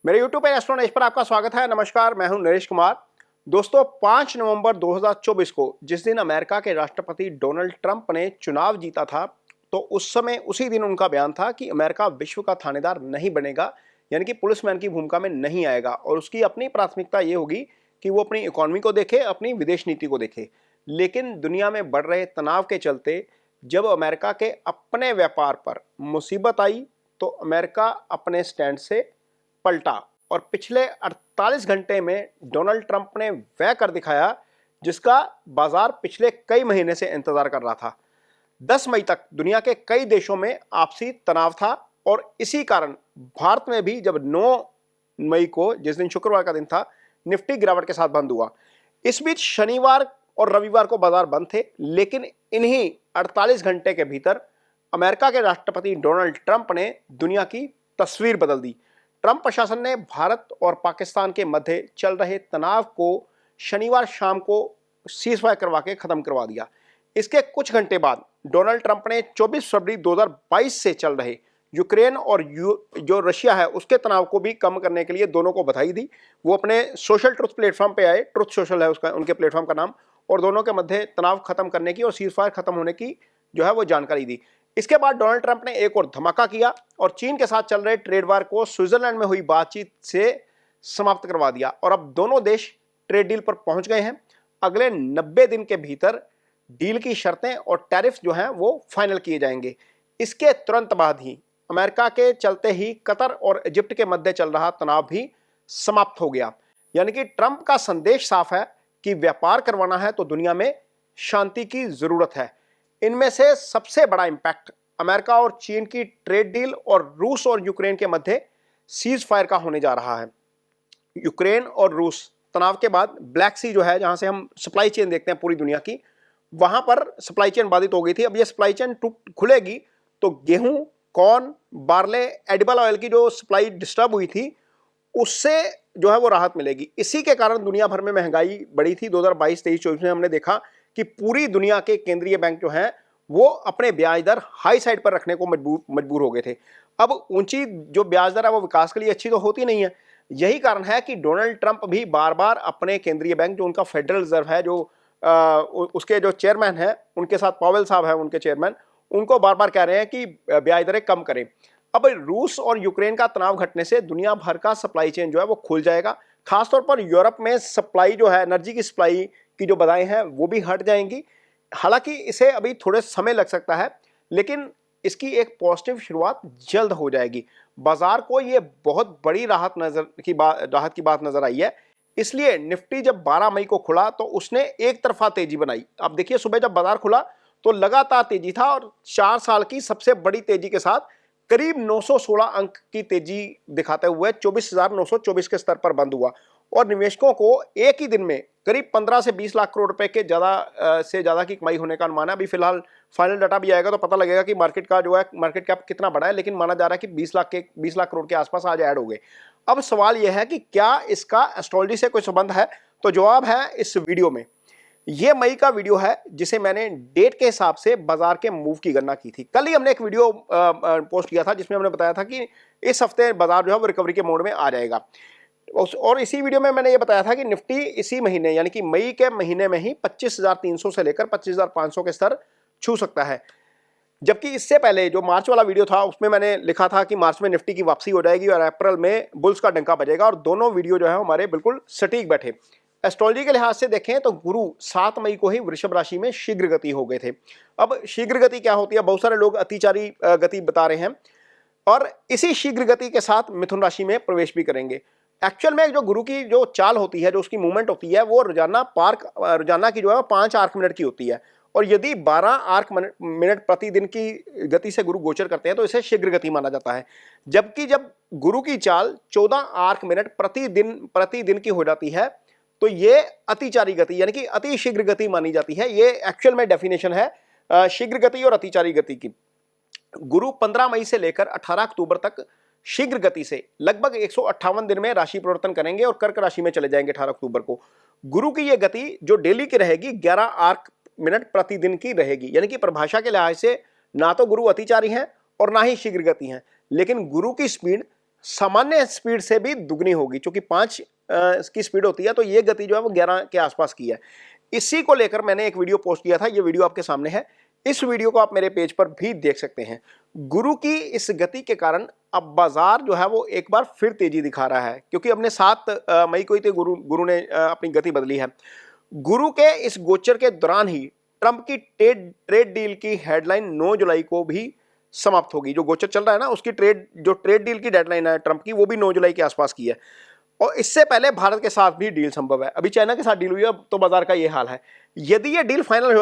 मेरे YouTube पे astronaut पर आपका स्वागत है। नमस्कार, मैं हूं नरेश कुमार। दोस्तों, 5 नवंबर 2024 को जिस दिन अमेरिका के राष्ट्रपति डोनाल्ड ट्रंप ने चुनाव जीता था, तो उस समय उसी दिन उनका बयान था कि अमेरिका विश्व का थानेदार नहीं बनेगा, यानी कि पुलिसमैन की भूमिका में नहीं आएगा और उसकी अपनी प्राथमिकता ये होगी कि वो अपनी इकोनॉमी को देखे, अपनी विदेश नीति को देखे। लेकिन दुनिया में बढ़ रहे तनाव के चलते जब अमेरिका के अपने व्यापार पर मुसीबत आई, तो अमेरिका अपने स्टैंड से पलटा और पिछले 48 घंटे में डोनाल्ड ट्रंप ने वह कर दिखाया जिसका बाजार पिछले कई महीने से इंतजार कर रहा था। 10 मई तक दुनिया के कई देशों में आपसी तनाव था और इसी कारण भारत में भी जब 9 मई को, जिस दिन शुक्रवार का दिन था, निफ्टी गिरावट के साथ बंद हुआ। इस बीच शनिवार और रविवार को बाजार बंद थे, लेकिन इन्हीं 48 घंटे के भीतर अमेरिका के राष्ट्रपति डोनाल्ड ट्रंप ने दुनिया की तस्वीर बदल दी। ट्रंप प्रशासन ने भारत और पाकिस्तान के मध्य चल रहे तनाव को शनिवार शाम को सीजफायर करवा के खत्म करवा दिया। इसके कुछ घंटे बाद डोनाल्ड ट्रंप ने 24 फरवरी 2022 से चल रहे यूक्रेन और जो रशिया है उसके तनाव को भी कम करने के लिए दोनों को बधाई दी। वो अपने सोशल ट्रुथ प्लेटफॉर्म पे आए, ट्रुथ सोशल है उसका, उनके प्लेटफॉर्म का नाम, और दोनों के मध्य तनाव खत्म करने की और सीजफायर खत्म होने की जो है वो जानकारी दी। इसके बाद डोनाल्ड ट्रंप ने एक और धमाका किया और चीन के साथ चल रहे ट्रेड वार को स्विट्जरलैंड में हुई बातचीत से समाप्त करवा दिया और अब दोनों देश ट्रेड डील पर पहुंच गए हैं। अगले 90 दिन के भीतर डील की शर्तें और टैरिफ जो हैं वो फाइनल किए जाएंगे। इसके तुरंत बाद ही अमेरिका के चलते ही कतर और इजिप्ट के मध्य चल रहा तनाव भी समाप्त हो गया। यानी कि ट्रंप का संदेश साफ है कि व्यापार करवाना है तो दुनिया में शांति की जरूरत है। इनमें से सबसे बड़ा इंपैक्ट अमेरिका और चीन की ट्रेड डील और रूस और यूक्रेन के मध्य सीज फायर का होने जा रहा है। यूक्रेन और रूस तनाव के बाद ब्लैक सी जो है, जहां से हम सप्लाई चेन देखते हैं पूरी दुनिया की, वहां पर सप्लाई चेन बाधित हो गई थी। अब ये सप्लाई चेन खुलेगी तो गेहूं, कॉर्न, बार्ले, एडिबल ऑयल की जो सप्लाई डिस्टर्ब हुई थी उससे जो है वो राहत मिलेगी। इसी के कारण दुनिया भर में महंगाई बढ़ी थी। 2022-23-24 में हमने देखा कि पूरी दुनिया के केंद्रीय बैंक जो हैं वो अपने ब्याज दर हाई साइड पर रखने को मजबूर हो गए थे। अब ऊंची जो ब्याज दर है वो विकास के लिए अच्छी तो होती नहीं है। यही कारण है कि डोनाल्ड ट्रंप भी बार बार अपने केंद्रीय बैंक, जो उनका फेडरल रिजर्व है, जो उसके जो चेयरमैन है, उनके साथ पावेल साहब है उनके चेयरमैन, उनको बार बार कह रहे हैं कि ब्याज दरें कम करें। अब रूस और यूक्रेन का तनाव घटने से दुनिया भर का सप्लाई चेन जो है वो खुल जाएगा। खासतौर पर यूरोप में सप्लाई जो है, एनर्जी की सप्लाई की जो बाधाएं हैं वो भी हट जाएंगी। हालांकि इसे अभी थोड़े समय लग सकता है, लेकिन इसकी एक पॉजिटिव शुरुआत जल्द हो जाएगी। बाजार को ये बहुत बड़ी राहत की बात नजर आई है। इसलिए निफ्टी जब 12 मई को खुला तो उसने एक तरफा तेजी बनाई। अब देखिए, सुबह जब बाजार खुला तो लगातार तेजी था और 4 साल की सबसे बड़ी तेजी के साथ करीब 916 अंक की तेजी दिखाते हुए 24,924 के स्तर पर बंद हुआ और निवेशकों को एक ही दिन में करीब 15 से 20 लाख करोड़ रुपए के ज़्यादा की कमाई होने का अनुमान है। अभी फिलहाल फाइनल डाटा भी आएगा तो पता लगेगा कि मार्केट का जो है मार्केट कैप कितना बड़ा है, लेकिन माना जा रहा है कि 20 लाख करोड़ के आसपास आज ऐड हो गए। अब सवाल यह है कि क्या इसका एस्ट्रोलॉजी से कोई संबंध है? तो जवाब है इस वीडियो में। ये मई का वीडियो है जिसे मैंने डेट के हिसाब से बाजार के मूव की गणना की थी। कल ही हमने एक वीडियो पोस्ट किया था जिसमें हमने बताया था कि इस हफ्ते बाजार जो है वो रिकवरी के मोड में आ जाएगा। और इसी वीडियो में मैंने ये बताया था कि निफ्टी इसी महीने, यानी कि मई के महीने में ही 25,300 से लेकर 25,500 के स्तर छू सकता है। जबकि इससे पहले जो मार्च वाला वीडियो था उसमें मैंने लिखा था कि मार्च में निफ्टी की वापसी हो जाएगी और अप्रैल में बुल्स का डंका बजेगा, और दोनों वीडियो जो है हमारे बिल्कुल सटीक बैठे। एस्ट्रोलॉजी के लिहाज से देखें तो गुरु 7 मई को ही वृषभ राशि में शीघ्र गति हो गए थे। अब शीघ्र गति क्या होती है? बहुत सारे लोग अतिचारी गति बता रहे हैं, और इसी शीघ्र गति के साथ मिथुन राशि में प्रवेश भी करेंगे। एक्चुअल में जो गुरु की जो चाल होती है, जो उसकी मूवमेंट होती है, वो रोजाना की जो है 5 आर्क मिनट की होती है, और यदि 12 आर्क मिनट प्रतिदिन की गति से गुरु गोचर करते हैं तो इसे शीघ्र गति माना जाता है। जबकि जब गुरु की चाल 14 आर्क मिनट प्रतिदिन की हो जाती है तो ये अतिचारी गति, यानी कि अति शीघ्र गति मानी जाती है। ये एक्चुअल में डेफिनेशन है शीघ्र गति और अतिचारी गति की। गुरु 15 मई से लेकर 18 अक्टूबर तक शीघ्र गति से लगभग 158 दिन में राशि परिवर्तन करेंगे और कर्क राशि में चले जाएंगे 18 अक्टूबर को। गुरु की यह गति जो डेली की रहेगी 11 आर्क मिनट प्रतिदिन की रहेगी। यानी कि परिभाषा के लिहाज से ना तो गुरु अतिचारी हैं और ना ही शीघ्र गति हैं, लेकिन गुरु की स्पीड सामान्य स्पीड से भी दुगनी होगी, क्योंकि 5 की स्पीड होती है, तो ये गति जो है वो 11 के आसपास की है। इसी को लेकर मैंने एक वीडियो पोस्ट किया था, ये वीडियो आपके सामने है। इस वीडियो को आप मेरे पेज पर भी देख सकते हैं। गुरु की इस गति के कारण अब बाजार जो है वो एक बार फिर तेजी दिखा रहा है, क्योंकि हमने 7 मई को ही तो गुरु ने अपनी गति बदली है। गुरु के इस गोचर के दौरान ही ट्रंप की ट्रेड डील की हेडलाइन 9 जुलाई को भी समाप्त होगी। जो गोचर चल रहा है ना, उसकी ट्रेड डील की डेडलाइन है ट्रंप की, वो भी 9 जुलाई के आसपास की है। और इससे पहले भारत के साथ भी डील संभव है। अभी चाइना के साथ डील हुई है, तो बाजार का ये हाल है। यदि ये डील फाइनल हो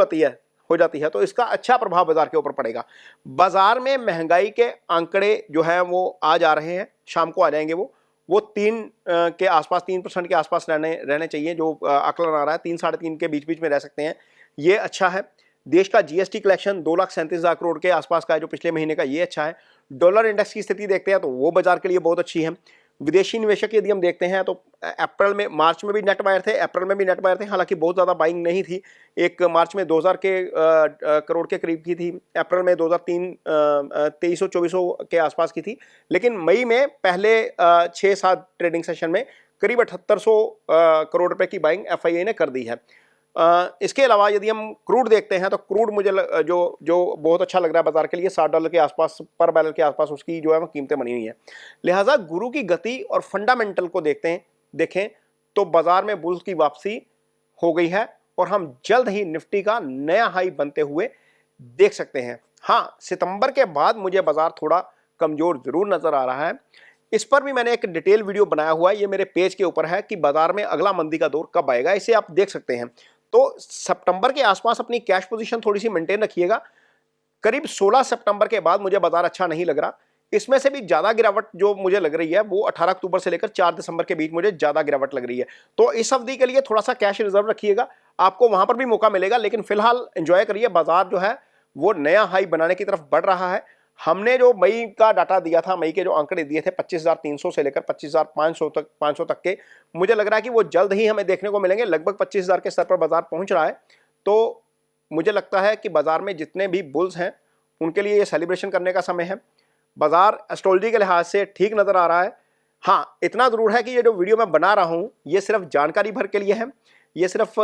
जाती है तो इसका अच्छा प्रभाव बाजार के ऊपर पड़ेगा। बाजार में महंगाई के आंकड़े जो हैं वो आ जा रहे हैं, शाम को आ जाएंगे। वो 3 के आसपास, 3% के आसपास रहने चाहिए। जो आकलन आ रहा है 3 साढ़े 3 के बीच में रह सकते हैं, ये अच्छा है। देश का जीएसटी कलेक्शन 2,37,000 करोड़ के आसपास का है जो पिछले महीने का, ये अच्छा है। डॉलर इंडेक्स की स्थिति देखते हैं तो वो बाजार के लिए बहुत अच्छी है। विदेशी निवेशक यदि हम देखते हैं तो मार्च में भी नेट बायर थे, अप्रैल में भी नेट बायर थे, हालांकि बहुत ज़्यादा बाइंग नहीं थी। एक मार्च में 2000 करोड़ के करीब की थी, अप्रैल में 2300-2400 के आसपास की थी, लेकिन मई में पहले 6-7 ट्रेडिंग सेशन में करीब 7800 करोड़ रुपए की बाइंग एफआईआई ने कर दी है। इसके अलावा यदि हम क्रूड देखते हैं तो क्रूड मुझे जो बहुत अच्छा लग रहा है बाजार के लिए, $60 के आसपास पर बैरल के आसपास उसकी जो है वो कीमतें बनी हुई है। लिहाजा गुरु की गति और फंडामेंटल को देखें तो बाजार में बुल्स की वापसी हो गई है और हम जल्द ही निफ्टी का नया हाई बनते हुए देख सकते हैं। हाँ, सितंबर के बाद मुझे बाजार थोड़ा कमजोर जरूर नजर आ रहा है। इस पर भी मैंने एक डिटेल वीडियो बनाया हुआ है, ये मेरे पेज के ऊपर है कि बाजार में अगला मंदी का दौर कब आएगा, इसे आप देख सकते हैं। तो सितंबर के आसपास अपनी कैश पोजीशन थोड़ी सी मेंटेन रखिएगा। करीब 16 सितंबर के बाद मुझे बाजार अच्छा नहीं लग रहा। इसमें से भी ज्यादा गिरावट जो मुझे लग रही है वो 18 अक्टूबर से लेकर 4 दिसंबर के बीच मुझे ज्यादा गिरावट लग रही है। तो इस अवधि के लिए थोड़ा सा कैश रिजर्व रखिएगा, आपको वहां पर भी मौका मिलेगा। लेकिन फिलहाल एंजॉय करिए, बाजार जो है वो नया हाई बनाने की तरफ बढ़ रहा है। हमने जो मई का डाटा दिया था, मई के जो आंकड़े दिए थे 25,300 से लेकर 25,500 तक के, मुझे लग रहा है कि वो जल्द ही हमें देखने को मिलेंगे। लगभग 25,000 के स्तर पर बाजार पहुंच रहा है। तो मुझे लगता है कि बाजार में जितने भी बुल्स हैं उनके लिए ये सेलिब्रेशन करने का समय है। बाजार एस्ट्रोलॉजी के लिहाज से ठीक नजर आ रहा है। हाँ, इतना जरूर है कि ये जो वीडियो मैं बना रहा हूँ ये सिर्फ जानकारी भर के लिए है। ये सिर्फ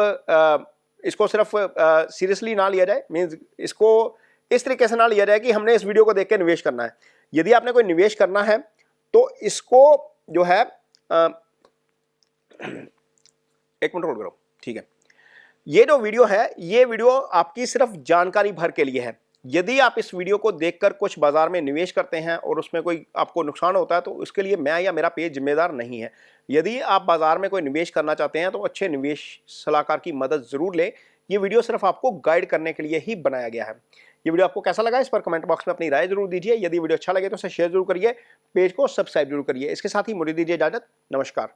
इसको सिर्फ सीरियसली ना लिया जाए, मीन्स इसको इस तरीके से ना लिया जाए कि हमने इस वीडियो को देख के निवेश करना है। यदि आपने कोई निवेश करना है तो इसको जो है एक मिनट होल्ड करो, ठीक है। ये जो वीडियो है, ये वीडियो आपकी सिर्फ जानकारी भर के लिए है। यदि आप इस वीडियो को देखकर कुछ बाजार में निवेश करते हैं और उसमें कोई आपको नुकसान होता है तो उसके लिए मैं या मेरा पेज जिम्मेदार नहीं है। यदि आप बाजार में कोई निवेश करना चाहते हैं तो अच्छे निवेश सलाहकार की मदद जरूर लें। ये वीडियो सिर्फ आपको गाइड करने के लिए ही बनाया गया है। ये वीडियो आपको कैसा लगा इस पर कमेंट बॉक्स में अपनी राय जरूर दीजिए। यदि वीडियो अच्छा लगे तो इसे शेयर जरूर करिए, पेज को सब्सक्राइब जरूर करिए। इसके साथ ही मुझे दीजिए इजाजत। नमस्कार।